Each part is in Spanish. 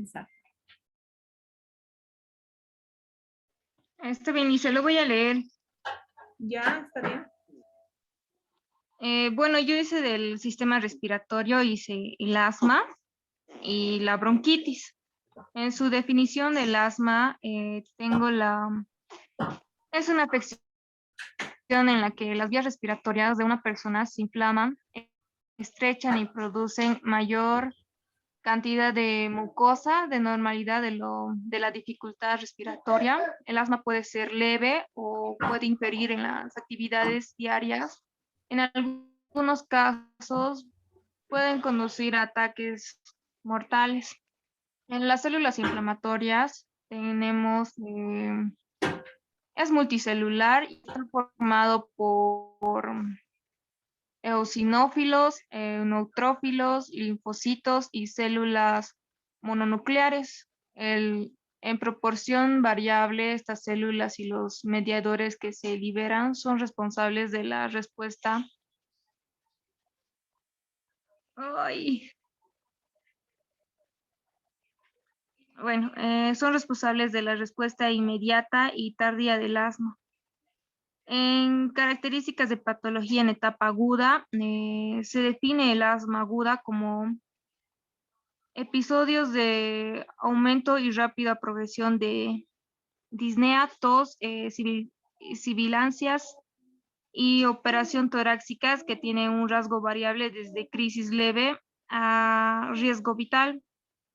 comenzar. Está bien, y se lo voy a leer. Ya, está bien. Bueno, yo hice del sistema respiratorio, hice el asma y la bronquitis. En su definición del asma, es una afección en la que las vías respiratorias de una persona se inflaman, estrechan y producen mayor cantidad de mucosa, de normalidad de la dificultad respiratoria. El asma puede ser leve o puede interferir en las actividades diarias. En algunos casos pueden conducir a ataques mortales. En las células inflamatorias tenemos, es multicelular y está formado por eosinófilos, neutrófilos, linfocitos y células mononucleares. En proporción variable, estas células y los mediadores que se liberan son responsables de la respuesta. Son responsables de la respuesta inmediata y tardía del asma. En características de patología en etapa aguda, se define el asma aguda como episodios de aumento y rápida progresión de disnea, tos, sibilancias y operación torácicas que tienen un rasgo variable desde crisis leve a riesgo vital.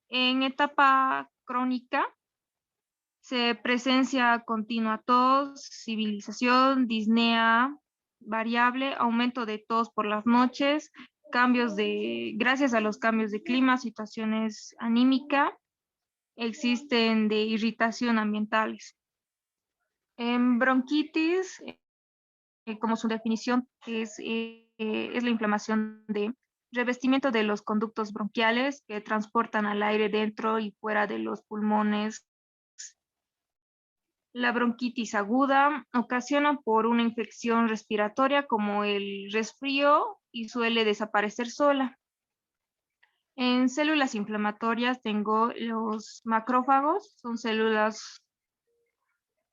En etapa crónica se presencia continua tos, sibilización, disnea variable, aumento de tos por las noches, gracias a los cambios de clima, situaciones anímicas, existen de irritación ambientales. En bronquitis, como su definición es la inflamación de revestimiento de los conductos bronquiales que transportan al aire dentro y fuera de los pulmones. La bronquitis aguda ocasiona por una infección respiratoria como el resfrío y suele desaparecer sola. En células inflamatorias tengo los macrófagos, son células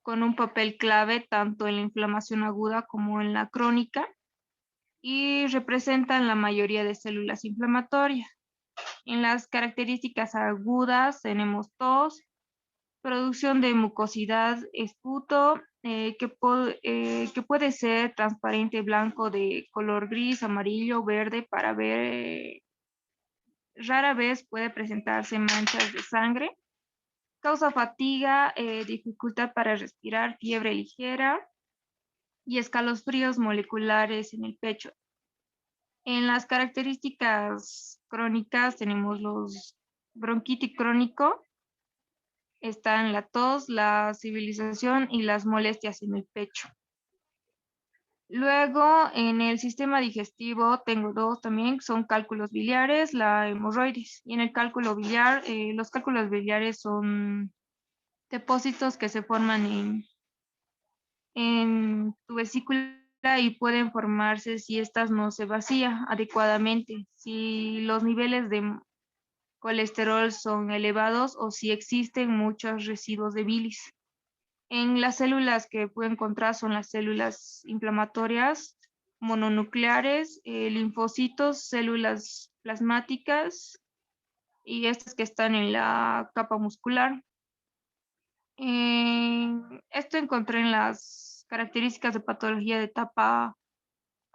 con un papel clave tanto en la inflamación aguda como en la crónica y representan la mayoría de células inflamatorias. En las características agudas tenemos tos, producción de mucosidad, esputo, que puede ser transparente, blanco, de color gris, amarillo, verde, rara vez puede presentarse manchas de sangre. Causa fatiga, dificultad para respirar, fiebre ligera y escalofríos moleculares en el pecho. En las características crónicas tenemos los bronquitis crónico, están la tos, la sibilización y las molestias en el pecho. Luego, en el sistema digestivo tengo dos también, son cálculos biliares, la hemorroides. Y en el cálculo biliar, los cálculos biliares son depósitos que se forman en tu vesícula y pueden formarse si estas no se vacía adecuadamente, si los niveles de colesterol son elevados o si existen muchos residuos de bilis. En las células que puedo encontrar son las células inflamatorias mononucleares, linfocitos, células plasmáticas y estas que están en la capa muscular. Esto encontré en las características de patología de etapa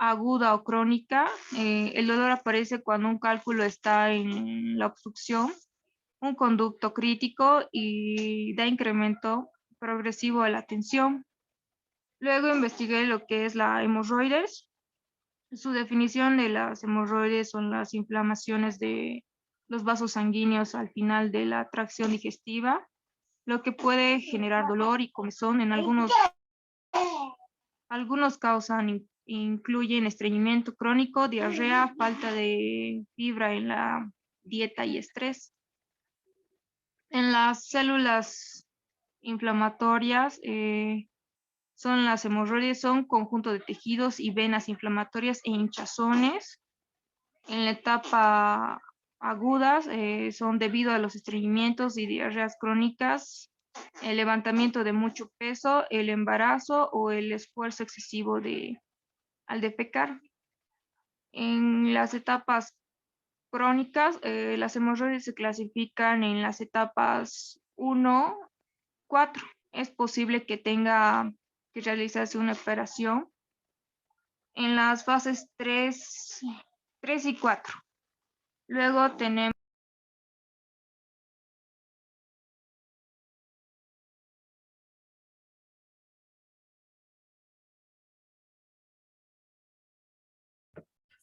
aguda o crónica. El dolor aparece cuando un cálculo está en la obstrucción, un conducto crítico y da incremento progresivo a la tensión. Luego investigué lo que es la hemorroides. Su definición de las hemorroides son las inflamaciones de los vasos sanguíneos al final de la tracción digestiva, lo que puede generar dolor y comezón. En algunos incluyen estreñimiento crónico, diarrea, falta de fibra en la dieta y estrés. En las células inflamatorias, son las hemorroides, son conjunto de tejidos y venas inflamatorias e hinchazones. En la etapa agudas son debido a los estreñimientos y diarreas crónicas, el levantamiento de mucho peso, el embarazo o el esfuerzo excesivo al defecar. En las etapas crónicas, las hemorroides se clasifican en las etapas 1, 4. Es posible que tenga que realizarse una operación en las fases 3 y 4. Luego tenemos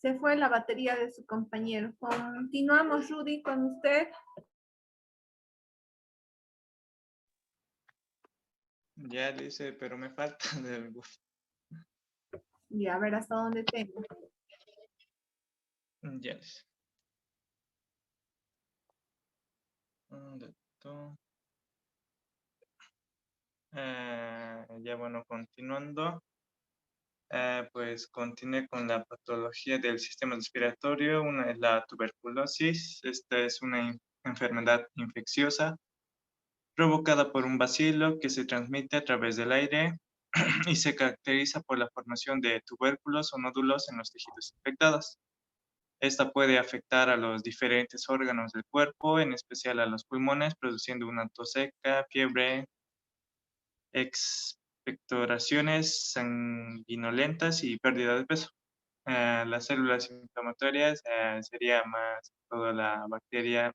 Se fue la batería de su compañero. Continuamos, Rudy, con usted. Ya dice, pero me falta de algo. Y a ver hasta dónde tengo. Ya dice. ¿Dónde está? Ya bueno, continuando. Pues continúe con la patología del sistema respiratorio. Una es la tuberculosis. Esta es una enfermedad infecciosa provocada por un bacilo que se transmite a través del aire y se caracteriza por la formación de tubérculos o nódulos en los tejidos infectados. Esta puede afectar a los diferentes órganos del cuerpo, en especial a los pulmones, produciendo una tos seca, fiebre, expectoraciones sanguinolentas y pérdida de peso. Las células inflamatorias sería más toda la bacteria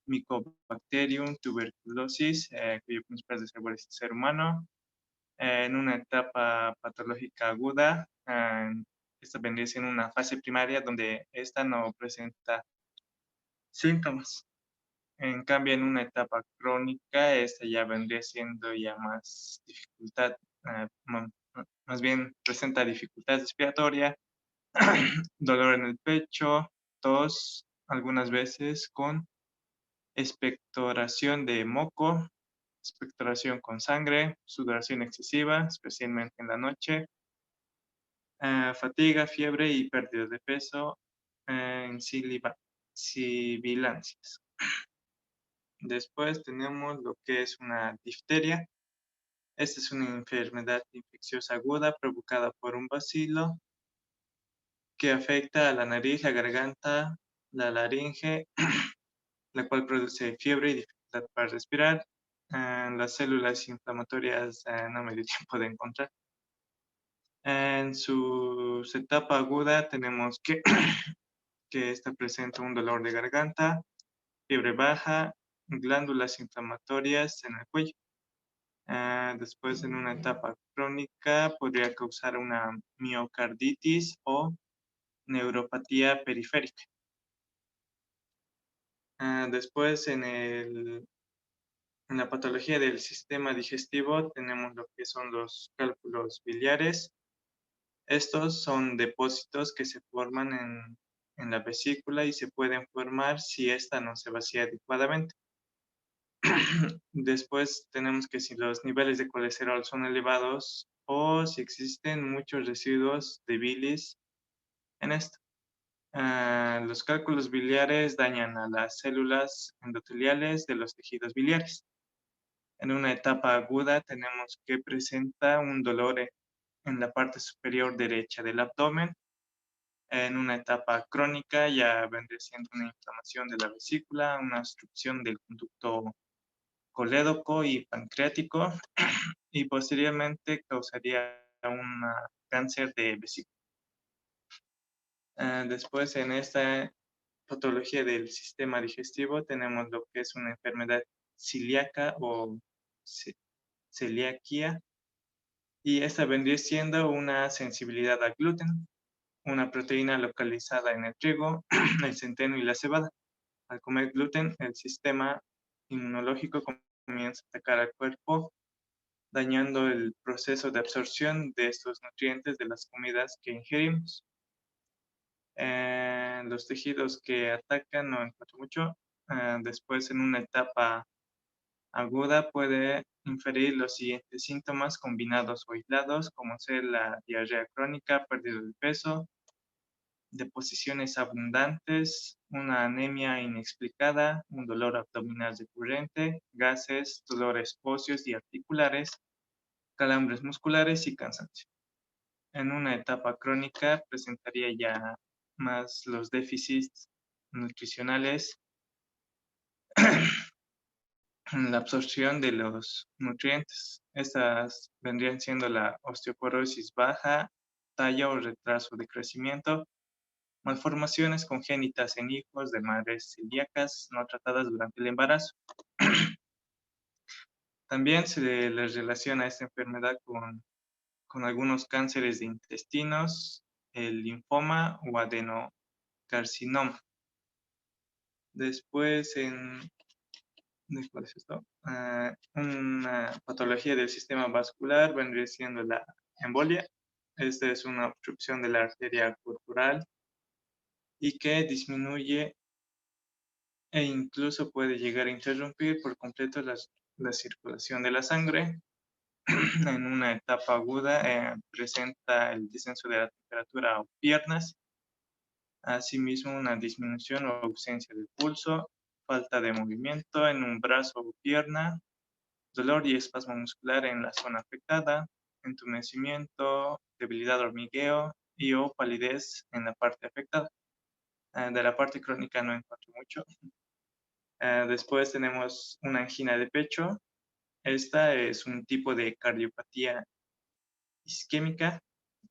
Mycobacterium tuberculosis, cuyo principal desarrollo es el ser humano. En una etapa patológica aguda, esta vendría siendo una fase primaria donde esta no presenta síntomas. En cambio, en una etapa crónica, esta ya vendría siendo ya más dificultad, más bien presenta dificultad respiratoria, dolor en el pecho, tos, algunas veces con expectoración de moco, expectoración con sangre, sudoración excesiva, especialmente en la noche, fatiga, fiebre y pérdida de peso en sibilancias. Después tenemos lo que es una difteria. Esta es una enfermedad infecciosa aguda provocada por un bacilo que afecta a la nariz, la garganta, la laringe, la cual produce fiebre y dificultad para respirar. Las células inflamatorias no me dio tiempo de encontrar. En su etapa aguda tenemos que esta presenta un dolor de garganta, fiebre baja, glándulas inflamatorias en el cuello. Después, en una etapa crónica, podría causar una miocarditis o neuropatía periférica. Después, en la patología del sistema digestivo, tenemos lo que son los cálculos biliares. Estos son depósitos que se forman en la vesícula y se pueden formar si ésta no se vacía adecuadamente. Después tenemos que si los niveles de colesterol son elevados o si existen muchos residuos de bilis en esto. Los cálculos biliares dañan a las células endoteliales de los tejidos biliares. En una etapa aguda tenemos que presenta un dolor en la parte superior derecha del abdomen. En una etapa crónica ya vendría siendo una inflamación de la vesícula, una obstrucción del conducto colédoco y pancreático y posteriormente causaría un cáncer de vesícula. Después en esta patología del sistema digestivo tenemos lo que es una enfermedad celíaca o celiaquía y esta vendría siendo una sensibilidad al gluten, una proteína localizada en el trigo, el centeno y la cebada. Al comer gluten, el sistema inmunológico comienza a atacar al cuerpo, dañando el proceso de absorción de estos nutrientes de las comidas que ingerimos. Los tejidos que atacan no encuentro mucho. Después, en una etapa aguda, puede inferir los siguientes síntomas combinados o aislados, como ser la diarrea crónica, pérdida de peso, deposiciones abundantes, una anemia inexplicada, un dolor abdominal recurrente, gases, dolores óseos y articulares, calambres musculares y cansancio. En una etapa crónica presentaría ya más los déficits nutricionales, la absorción de los nutrientes. Estas vendrían siendo la osteoporosis baja, tallo o retraso de crecimiento, malformaciones congénitas en hijos de madres celíacas no tratadas durante el embarazo. También se les relaciona esta enfermedad con algunos cánceres de intestinos, el linfoma o adenocarcinoma. Después, ¿cuál es esto? Una patología del sistema vascular vendría siendo la embolia. Esta es una obstrucción de la arteria corporal y que disminuye e incluso puede llegar a interrumpir por completo la circulación de la sangre. En una etapa aguda presenta el descenso de la temperatura o piernas, asimismo una disminución o ausencia de pulso, falta de movimiento en un brazo o pierna, dolor y espasmo muscular en la zona afectada, entumecimiento, debilidad, hormigueo y o palidez en la parte afectada. De la parte crónica no encuentro mucho. Después tenemos una angina de pecho. Esta es un tipo de cardiopatía isquémica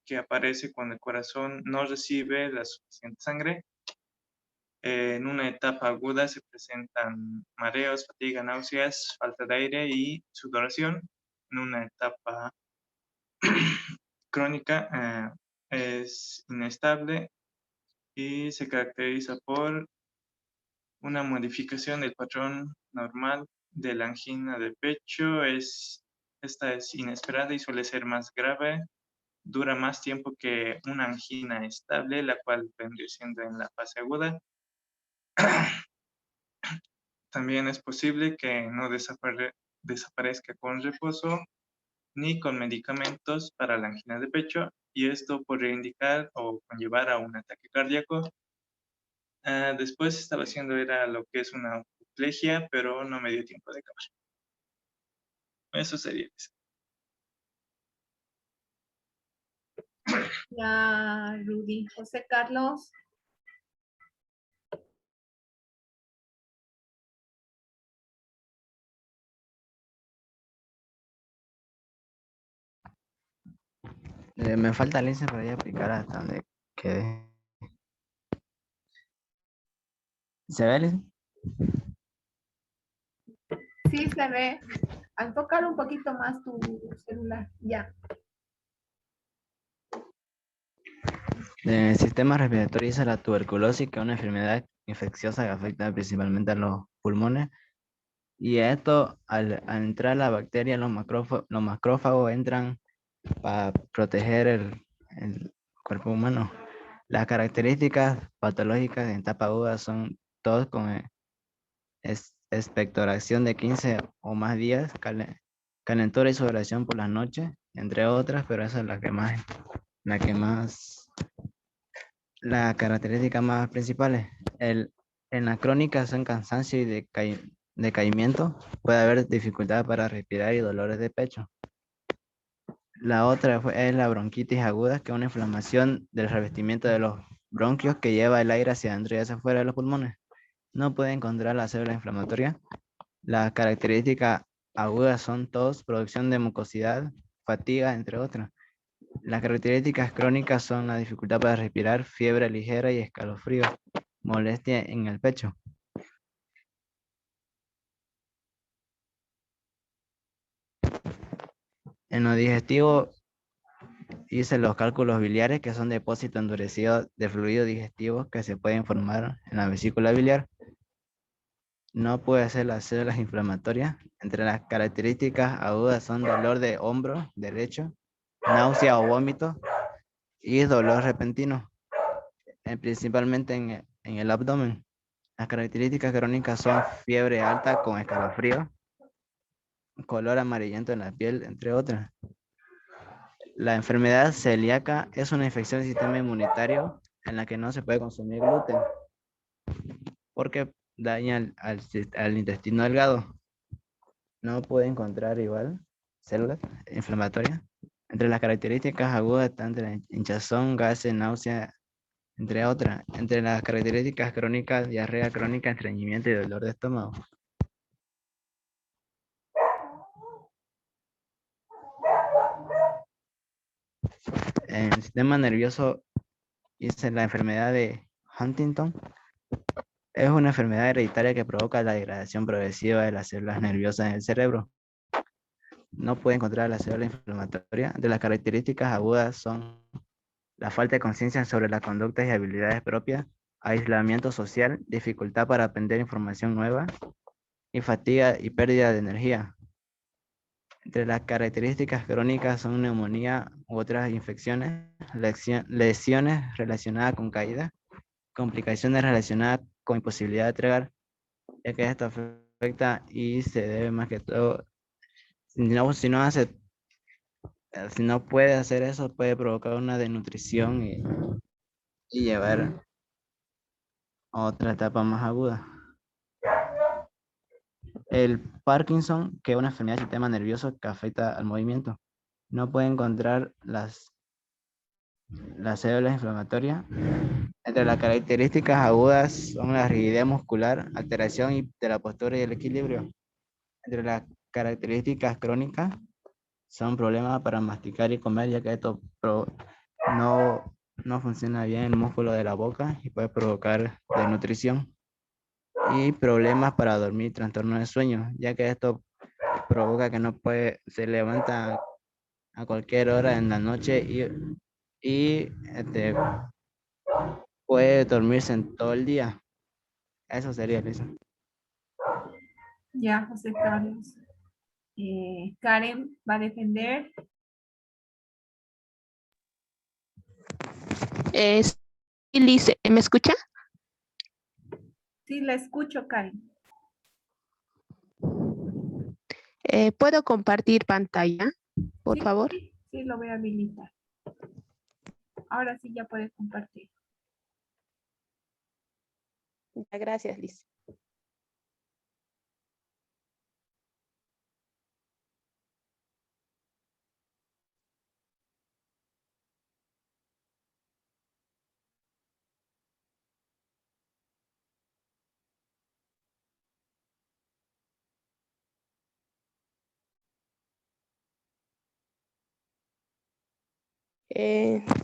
que aparece cuando el corazón no recibe la suficiente sangre. En una etapa aguda se presentan mareos, fatiga, náuseas, falta de aire y sudoración. En una etapa crónica es inestable y se caracteriza por una modificación del patrón normal de la angina de pecho. Esta es inesperada y suele ser más grave. Dura más tiempo que una angina estable, la cual vendría siendo en la fase aguda. También es posible que no desaparezca con reposo ni con medicamentos para la angina de pecho, y esto podría indicar o conllevar a un ataque cardíaco. Después estaba haciendo era lo que es una apoplejía, pero no me dio tiempo de acabar. Eso sería eso. Ya, Rudy. José Carlos. Me falta Alicia para ya aplicar hasta donde quede. ¿Se ve, Alicia? Sí, se ve. Al tocar un poquito más tu celular. Ya. El sistema respiratorio es la tuberculosis, que es una enfermedad infecciosa que afecta principalmente a los pulmones. Y esto, al entrar la bacteria, los macrófagos entran para proteger el cuerpo humano. Las características patológicas en etapa aguda son todos con expectoración de 15 o más días, calentura y sudoración por las noches, entre otras, pero esa es la característica más principales. En la crónica son cansancio y decaimiento, puede haber dificultad para respirar y dolores de pecho. La otra es la bronquitis aguda, que es una inflamación del revestimiento de los bronquios que lleva el aire hacia adentro y hacia afuera de los pulmones. No puede encontrar la célula inflamatoria. Las características agudas son tos, producción de mucosidad, fatiga, entre otras. Las características crónicas son la dificultad para respirar, fiebre ligera y escalofrío, molestia en el pecho. En lo digestivo hice los cálculos biliares, que son depósitos endurecidos de fluido digestivo que se pueden formar en la vesícula biliar. No puede ser las células inflamatorias. Entre las características agudas son dolor de hombro derecho, náusea o vómito y dolor repentino, principalmente en el abdomen. Las características crónicas son fiebre alta con escalofrío, color amarillento en la piel, entre otras. La enfermedad celíaca es una infección del sistema inmunitario en la que no se puede consumir gluten porque daña al intestino delgado. No puede encontrar igual células inflamatorias. Entre las características agudas están la hinchazón, gases, náusea, entre otras. Entre las características crónicas, diarrea crónica, estreñimiento y dolor de estómago. En el sistema nervioso dice la enfermedad de Huntington. Es una enfermedad hereditaria que provoca la degradación progresiva de las células nerviosas en el cerebro. No puede encontrar la célula inflamatoria. De las características agudas son la falta de conciencia sobre las conductas y habilidades propias, aislamiento social, dificultad para aprender información nueva y fatiga y pérdida de energía. Entre las características crónicas son neumonía u otras infecciones, lesiones relacionadas con caída, complicaciones relacionadas con imposibilidad de tragar, ya que esto afecta y se debe más que todo, si no puede hacer eso, puede provocar una desnutrición y llevar a otra etapa más aguda. El Parkinson, que es una enfermedad del sistema nervioso que afecta al movimiento. No puede encontrar las células inflamatorias. Entre las características agudas son la rigidez muscular, alteración de la postura y el equilibrio. Entre las características crónicas son problemas para masticar y comer, ya que esto no funciona bien el músculo de la boca y puede provocar desnutrición. Y problemas para dormir, trastorno de sueño, ya que esto provoca que no puede, se levanta a cualquier hora en la noche y puede dormirse en todo el día. Eso sería, Lisa. Ya, José Carlos. Karen va a defender. Liz, ¿me escucha? Sí, la escucho, Karen. ¿Puedo compartir pantalla, por Sí, favor? sí, lo voy a habilitar. Ahora sí ya puedes compartir. Ya, gracias, Liz.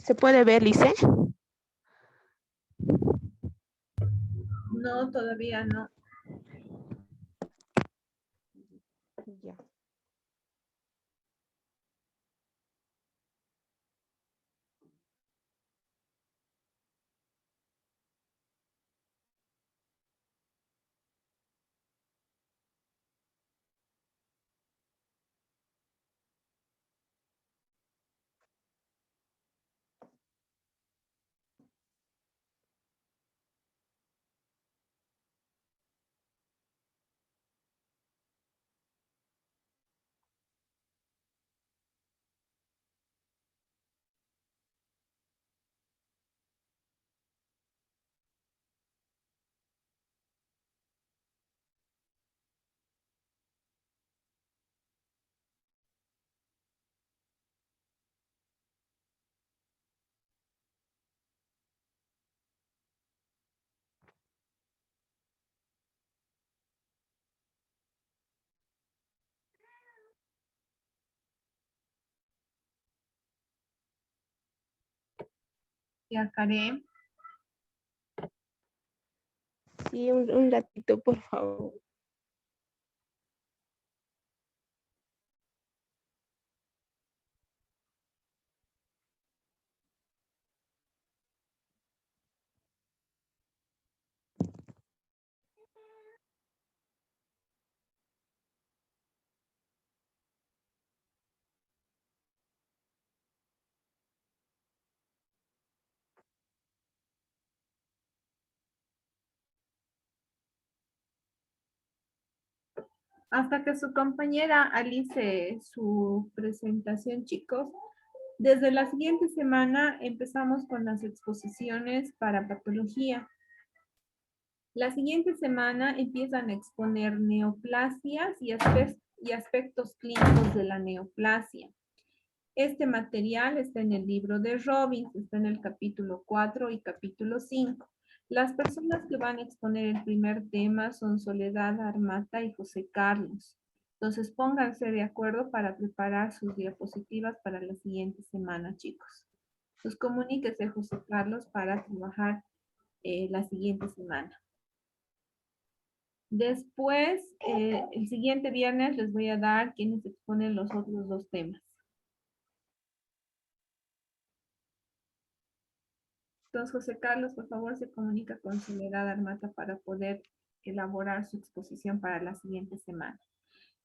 ¿Se puede ver, Lice? No, todavía no. Ya. Ya, Karen. Sí, un ratito, por favor. Hasta que su compañera alice su presentación, chicos, Desde la siguiente semana empezamos con las exposiciones para patología. La siguiente semana empiezan a exponer neoplasias y aspectos clínicos de la neoplasia. Este material está en el libro de Robbins, está en el capítulo 4 y capítulo 5. Las personas que van a exponer el primer tema son Soledad Armata y José Carlos. Entonces pónganse de acuerdo para preparar sus diapositivas para la siguiente semana, chicos. Pues comuníquese, José Carlos, para trabajar la siguiente semana. Después, el siguiente viernes les voy a dar quienes exponen los otros dos temas. Entonces, José Carlos, por favor, se comunica con Soledad Armata para poder elaborar su exposición para la siguiente semana.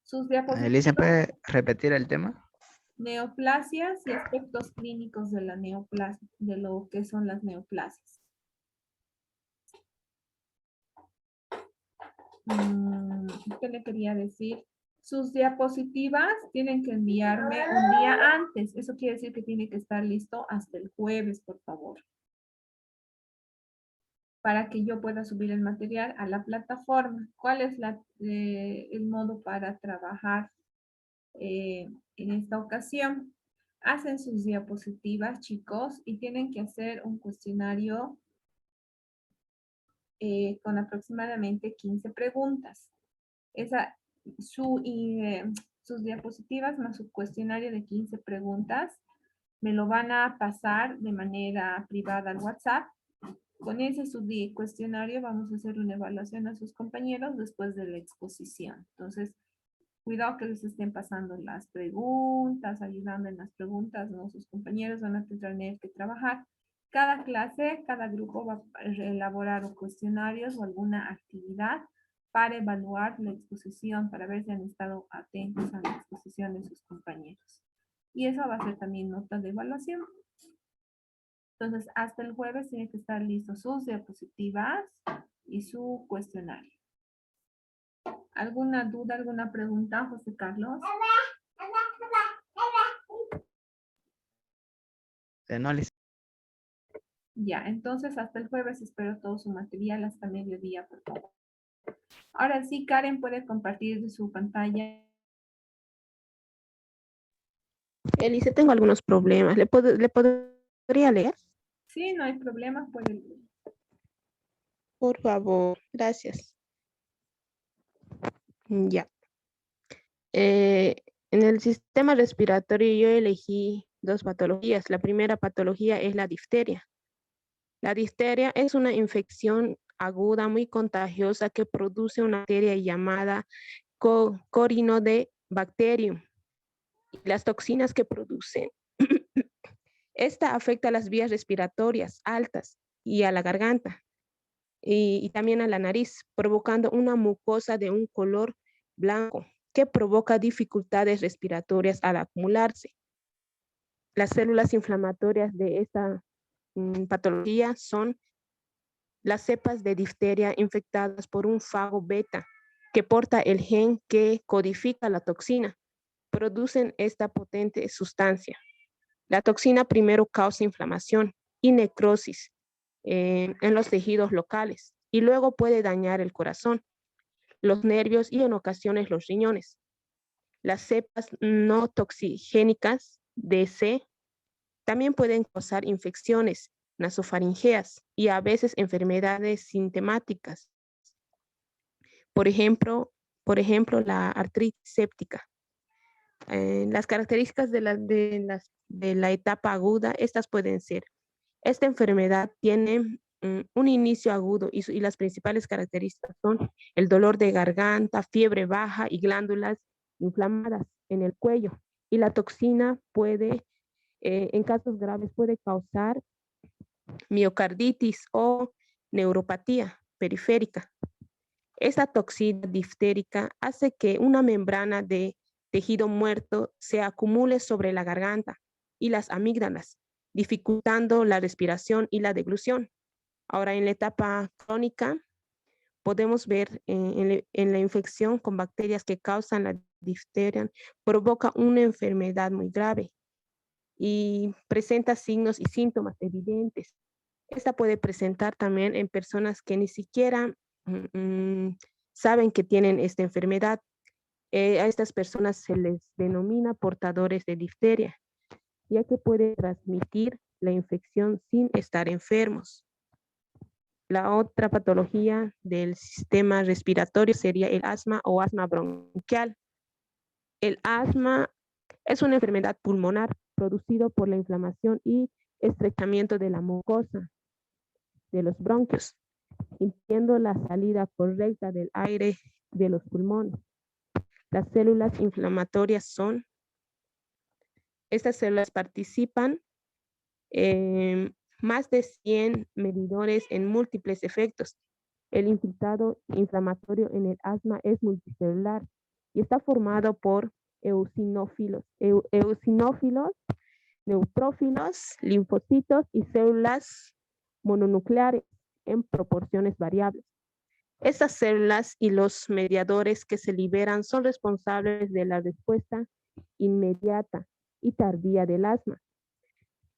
Sus diapositivas, Alicia, ¿puede repetir el tema? neoplasias y aspectos clínicos de la neoplasia, de lo que son las neoplasias. ¿Qué le quería decir? Sus diapositivas tienen que enviarme un día antes. Eso quiere decir que tiene que estar listo hasta el jueves, por favor, para que yo pueda subir el material a la plataforma. ¿Cuál es el modo para trabajar en esta ocasión? Hacen sus diapositivas, chicos, y tienen que hacer un cuestionario con aproximadamente 15 preguntas. Sus diapositivas más su cuestionario de 15 preguntas me lo van a pasar de manera privada al WhatsApp. Con ese cuestionario vamos a hacer una evaluación a sus compañeros después de la exposición. Entonces, cuidado que les estén pasando las preguntas, ayudando en las preguntas, ¿no? Sus compañeros van a tener que trabajar. Cada clase, cada grupo va a elaborar cuestionarios o alguna actividad para evaluar la exposición, para ver si han estado atentos a la exposición de sus compañeros. Y eso va a ser también nota de evaluación. Entonces, hasta el jueves tienen que estar listos sus diapositivas y su cuestionario. ¿Alguna duda, alguna pregunta, José Carlos? No, Alicia. Ya, entonces hasta el jueves espero todo su material hasta mediodía, por favor. Ahora sí, Karen puede compartir su pantalla. Elise, tengo algunos problemas. ¿Le podría leer? Sí, no hay problema, puede. Por favor, gracias. Ya. En el sistema respiratorio yo elegí dos patologías. La primera patología es la difteria. La difteria es una infección aguda muy contagiosa que produce una bacteria llamada Corynebacterium. Las toxinas que producen. Esta afecta a las vías respiratorias altas y a la garganta y también a la nariz, provocando una mucosa de un color blanco que provoca dificultades respiratorias al acumularse. Las células inflamatorias de esta patología son las cepas de difteria infectadas por un fago beta que porta el gen que codifica la toxina. Producen esta potente sustancia. La toxina primero causa inflamación y necrosis en los tejidos locales y luego puede dañar el corazón, los nervios y en ocasiones los riñones. Las cepas no toxigénicas DC también pueden causar infecciones nasofaringeas y a veces enfermedades sintomáticas. Por ejemplo, la artritis séptica. Las características de la etapa aguda, estas pueden ser: esta enfermedad tiene un inicio agudo y las principales características son el dolor de garganta, fiebre baja y glándulas inflamadas en el cuello. Y la toxina puede, en casos graves, puede causar miocarditis o neuropatía periférica. Esta toxina diftérica hace que una membrana de tejido muerto se acumule sobre la garganta y las amígdalas, dificultando la respiración y la deglución. Ahora, en la etapa crónica, podemos ver en la infección con bacterias que causan la difteria, provoca una enfermedad muy grave y presenta signos y síntomas evidentes. Esta puede presentar también en personas que ni siquiera saben que tienen esta enfermedad. A estas personas se les denomina portadores de difteria, ya que puede transmitir la infección sin estar enfermos. La otra patología del sistema respiratorio sería el asma o asma bronquial. El asma es una enfermedad pulmonar producido por la inflamación y estrechamiento de la mucosa de los bronquios, impidiendo la salida correcta del aire de los pulmones. Las células inflamatorias son, estas células participan en más de 100 medidores en múltiples efectos. El infiltrado inflamatorio en el asma es multicelular y está formado por eosinófilos, neutrófilos, linfocitos y células mononucleares en proporciones variables. Estas células y los mediadores que se liberan son responsables de la respuesta inmediata y tardía del asma.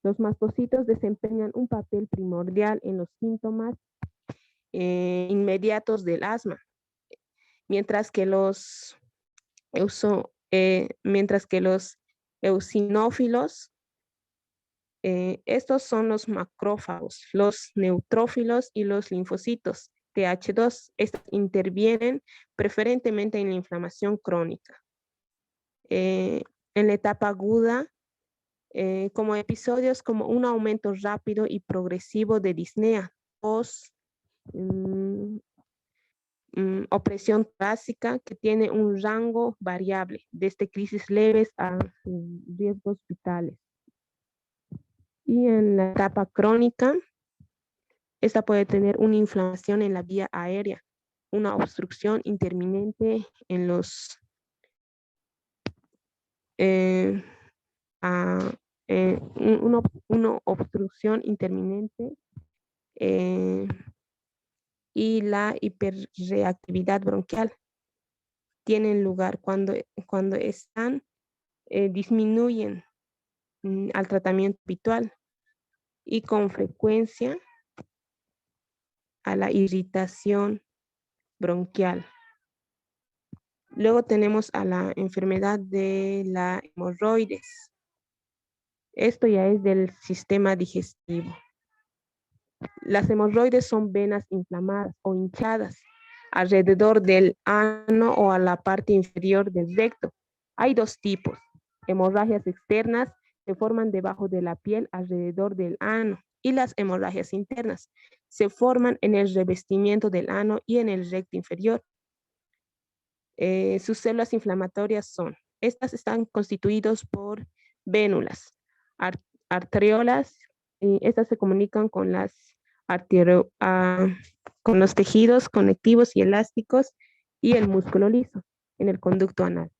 Los mastocitos desempeñan un papel primordial en los síntomas inmediatos del asma, mientras que los eosinófilos, estos son los macrófagos, los neutrófilos y los linfocitos Th2. Estos intervienen preferentemente en la inflamación crónica. En la etapa aguda, como episodios como un aumento rápido y progresivo de disnea, tos, opresión torácica que tiene un rango variable, desde crisis leves a riesgos vitales. Y en la etapa crónica, esta puede tener una inflamación en la vía aérea, una obstrucción intermitente en los una obstrucción intermitente y la hiperreactividad bronquial tienen lugar cuando disminuyen al tratamiento habitual y con frecuencia a la irritación bronquial. Luego tenemos a la enfermedad de la hemorroides. Esto ya es del sistema digestivo. Las hemorroides son venas inflamadas o hinchadas alrededor del ano o a la parte inferior del recto. Hay dos tipos. Hemorragias externas se forman debajo de la piel alrededor del ano y las hemorragias internas se forman en el revestimiento del ano y en el recto inferior. Sus células inflamatorias son, estas están constituidas por vénulas, arteriolas, estas se comunican con con los tejidos conectivos y elásticos y el músculo liso en el conducto anal.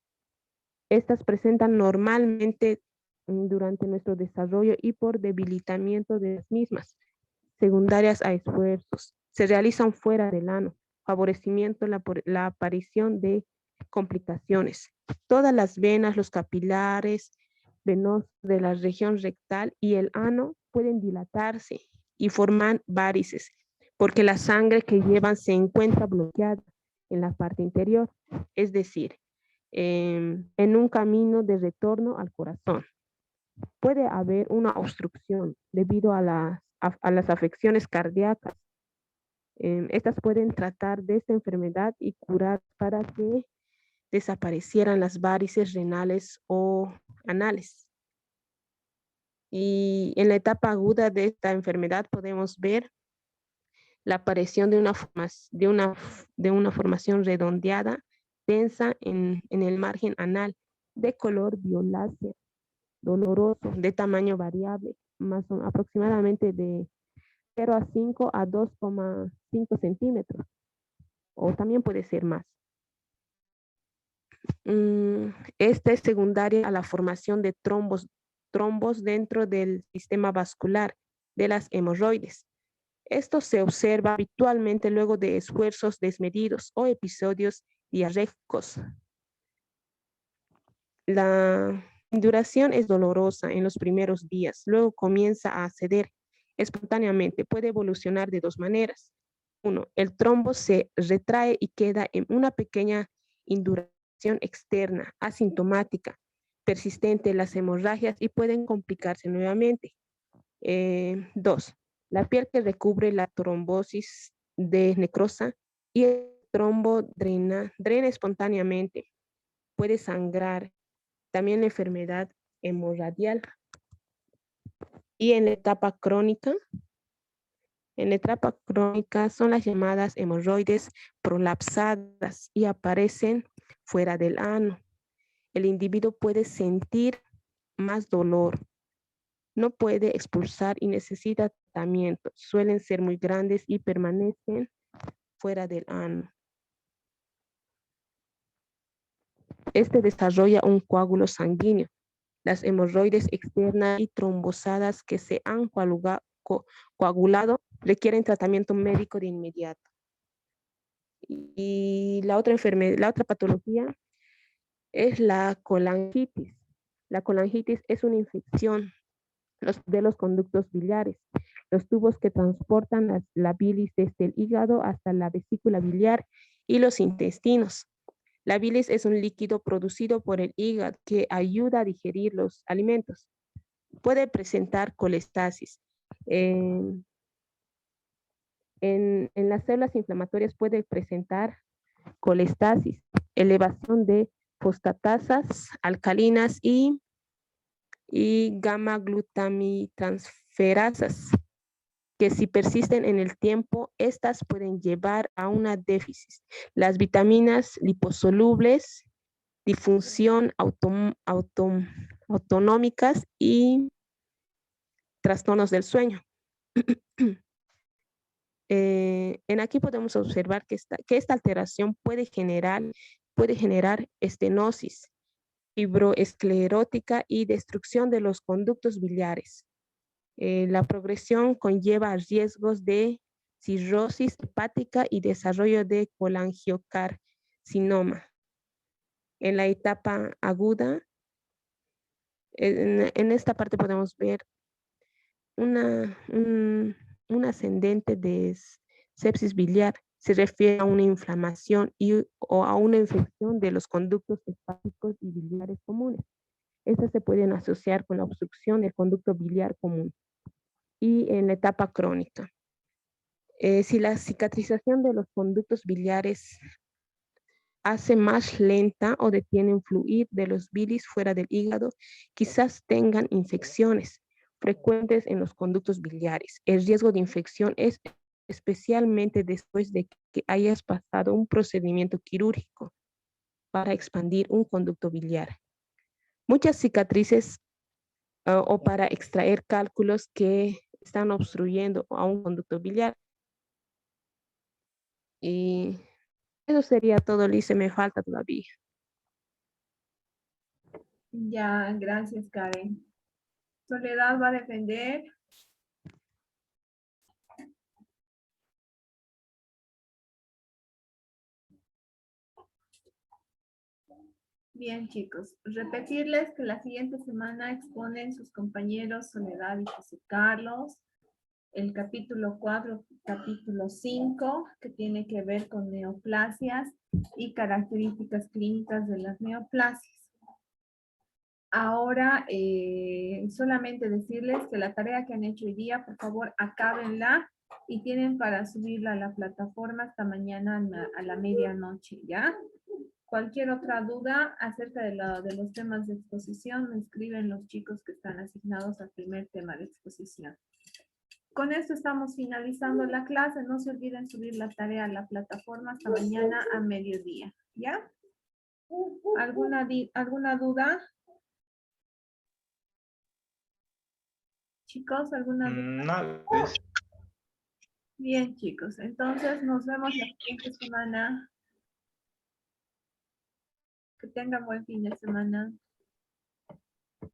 Estas presentan normalmente durante nuestro desarrollo y por debilitamiento de las mismas, secundarias a esfuerzos. Se realizan fuera del ano, favorecimiento la aparición de complicaciones. Todas las venas, los capilares venosos de la región rectal y el ano pueden dilatarse y formar varices, porque la sangre que llevan se encuentra bloqueada en la parte interior, es decir, en un camino de retorno al corazón. Puede haber una obstrucción debido a las afecciones cardíacas. Estas pueden tratar de esta enfermedad y curar para que desaparecieran las varices renales o anales. Y en la etapa aguda de esta enfermedad podemos ver la aparición de una formación redondeada, densa en el margen anal, de color violáceo, doloroso, de tamaño variable, más o aproximadamente de 0 a 5 a 2,5 centímetros, o también puede ser más. Esta es secundaria a la formación de trombos dentro del sistema vascular de las hemorroides. Esto se observa habitualmente luego de esfuerzos desmedidos o episodios diarréicos. La induración es dolorosa en los primeros días, luego comienza a ceder espontáneamente. Puede evolucionar de dos maneras. Uno, el trombo se retrae y queda en una pequeña induración externa, asintomática, persistente en las hemorragias y pueden complicarse nuevamente. Dos, la piel que recubre la trombosis de necrosa y el trombo drena espontáneamente. Puede sangrar. También la enfermedad hemorragial. Y en la etapa crónica son las llamadas hemorroides prolapsadas y aparecen fuera del ano. El individuo puede sentir más dolor, no puede expulsar y necesita tratamiento. Suelen ser muy grandes y permanecen fuera del ano. Este desarrolla un coágulo sanguíneo. Las hemorroides externas y trombosadas que se han coagulado requieren tratamiento médico de inmediato. Y la otra patología es la colangitis. La colangitis es una infección de los conductos biliares, los tubos que transportan la bilis desde el hígado hasta la vesícula biliar y los intestinos. La bilis es un líquido producido por el hígado que ayuda a digerir los alimentos. Puede presentar colestasis. En las células inflamatorias puede presentar colestasis, elevación de fosfatasas alcalinas y gamma-glutamitransferasas, que si persisten en el tiempo, estas pueden llevar a una déficit. Las vitaminas liposolubles, disfunción autonómicas y trastornos del sueño. En aquí podemos observar que esta alteración puede generar estenosis fibroesclerótica y destrucción de los conductos biliares. La progresión conlleva riesgos de cirrosis hepática y desarrollo de colangiocarcinoma. En la etapa aguda, en esta parte podemos ver un ascendente de sepsis biliar. Se refiere a una inflamación o a una infección de los conductos hepáticos y biliares comunes. Estas se pueden asociar con la obstrucción del conducto biliar común. Y en la etapa crónica, si la cicatrización de los conductos biliares hace más lenta o detienen fluir de los bilis fuera del hígado, quizás tengan infecciones frecuentes en los conductos biliares. El riesgo de infección es especialmente después de que hayas pasado un procedimiento quirúrgico para expandir un conducto biliar. Muchas cicatrices o para extraer cálculos que están obstruyendo a un conducto biliar. Y eso sería todo, Lice, me falta todavía. Ya, gracias, Karen. Soledad va a defender. Bien, chicos, repetirles que la siguiente semana exponen sus compañeros Soledad y José Carlos el capítulo 4, capítulo 5, que tiene que ver con neoplasias y características clínicas de las neoplasias. Ahora, solamente decirles que la tarea que han hecho hoy día, por favor, acábenla y tienen para subirla a la plataforma hasta mañana a la medianoche, ¿ya? Cualquier otra duda acerca de los temas de exposición, me escriben los chicos que están asignados al primer tema de exposición. Con esto estamos finalizando la clase. No se olviden subir la tarea a la plataforma hasta mañana a mediodía, ¿ya? ¿Alguna duda? Chicos, ¿alguna duda? No, pues. Bien, chicos. Entonces, nos vemos la siguiente semana. Que tengan buen fin de semana.